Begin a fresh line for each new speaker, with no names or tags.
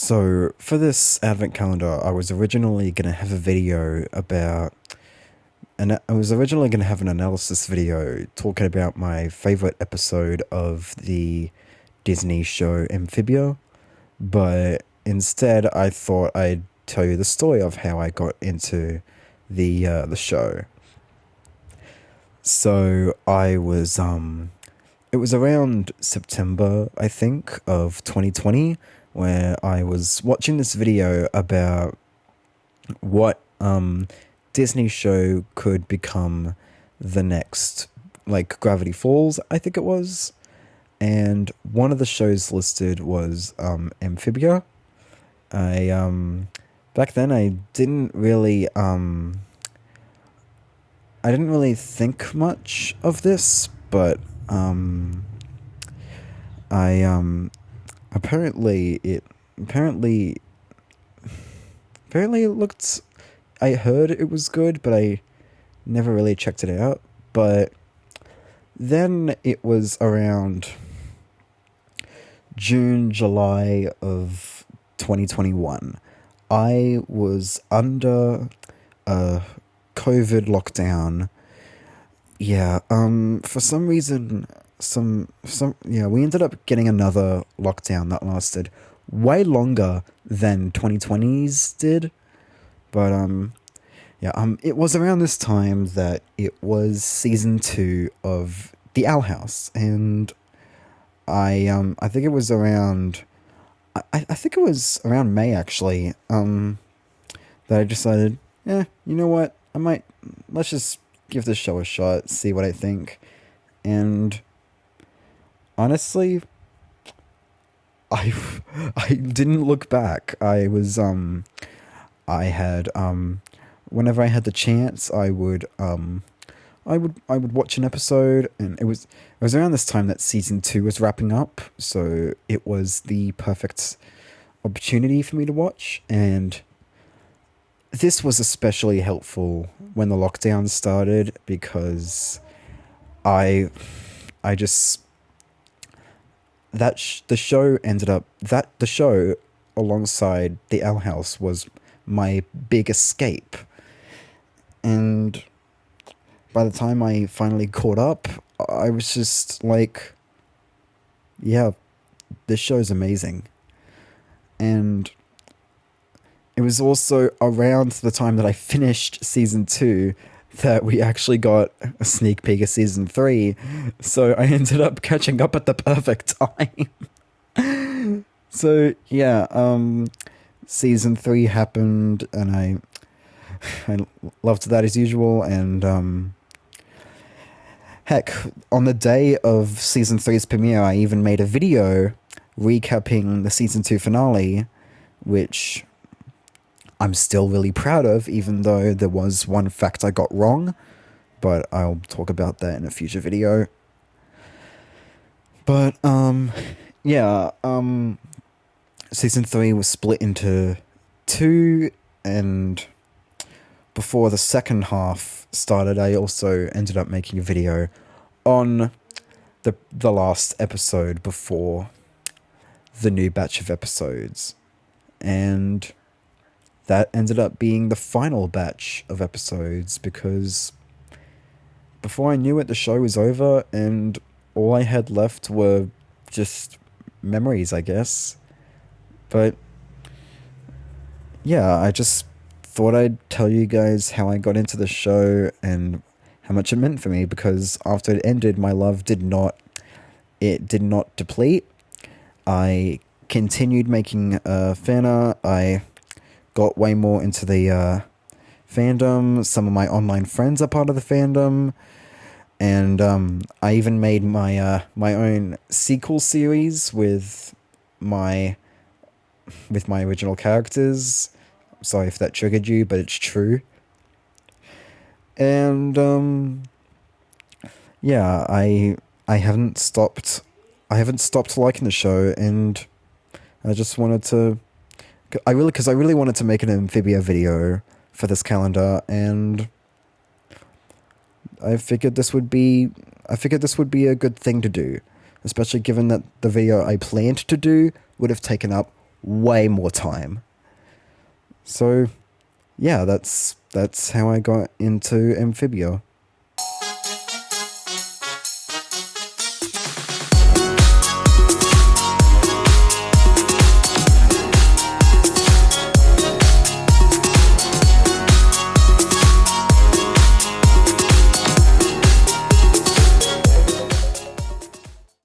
So, for this advent calendar, I was originally going to have a video about, and I was originally going to have an analysis video talking about my favorite episode of the Disney show Amphibia, but instead I thought I'd tell you the story of how I got into the show. So, it was around September, I think, of 2020, where I was watching this video about what Disney show could become the next, like Gravity Falls, I think it was. And one of the shows listed was Amphibia. Back then I didn't really think much of this, but I apparently it looked, I heard it was good, but I never really checked it out. But then it was around June, July of 2021. I was under a COVID lockdown. Yeah, for some reason, we ended up getting another lockdown that lasted way longer than 2020's did. But, it was around this time that it was season 2 of The Owl House, and I think it was around, I think it was around May, actually, that I decided, you know what, let's just give this show a shot, see what I think. And honestly, I I didn't look back. I had whenever I had the chance, I would watch an episode, and it was around this time that season 2 was wrapping up, so it was the perfect opportunity for me to watch. And this was especially helpful when the lockdown started, because I just the show ended up that the show alongside The Owl House was my big escape. And by the time I finally caught up, I was just like, yeah, this show's amazing. And it was also around the time that I finished season 2 that we actually got a sneak peek of season 3. So I ended up catching up at the perfect time. So yeah, season 3 happened, and I loved that as usual. And heck, on the day of season 3's premiere, I even made a video recapping the season 2 finale, which I'm still really proud of, even though there was one fact I got wrong, but I'll talk about that in a future video. But, season 3 was split into 2, and before the second half started, I also ended up making a video on the last episode before the new batch of episodes. And that ended up being the final batch of episodes, because before I knew it, the show was over, and all I had left were just memories, I guess. But yeah, I just thought I'd tell you guys how I got into the show and how much it meant for me, because after it ended, my love did not deplete. I continued making fan art. I got way more into the fandom. Some of my online friends are part of the fandom, and I even made my my own sequel series with my original characters. Sorry if that triggered you, but it's true. And I haven't stopped liking the show, and I just wanted to, because I really wanted to make an Amphibia video for this calendar, and I figured this would be a good thing to do, especially given that the video I planned to do would have taken up way more time. So yeah, that's how I got into Amphibia.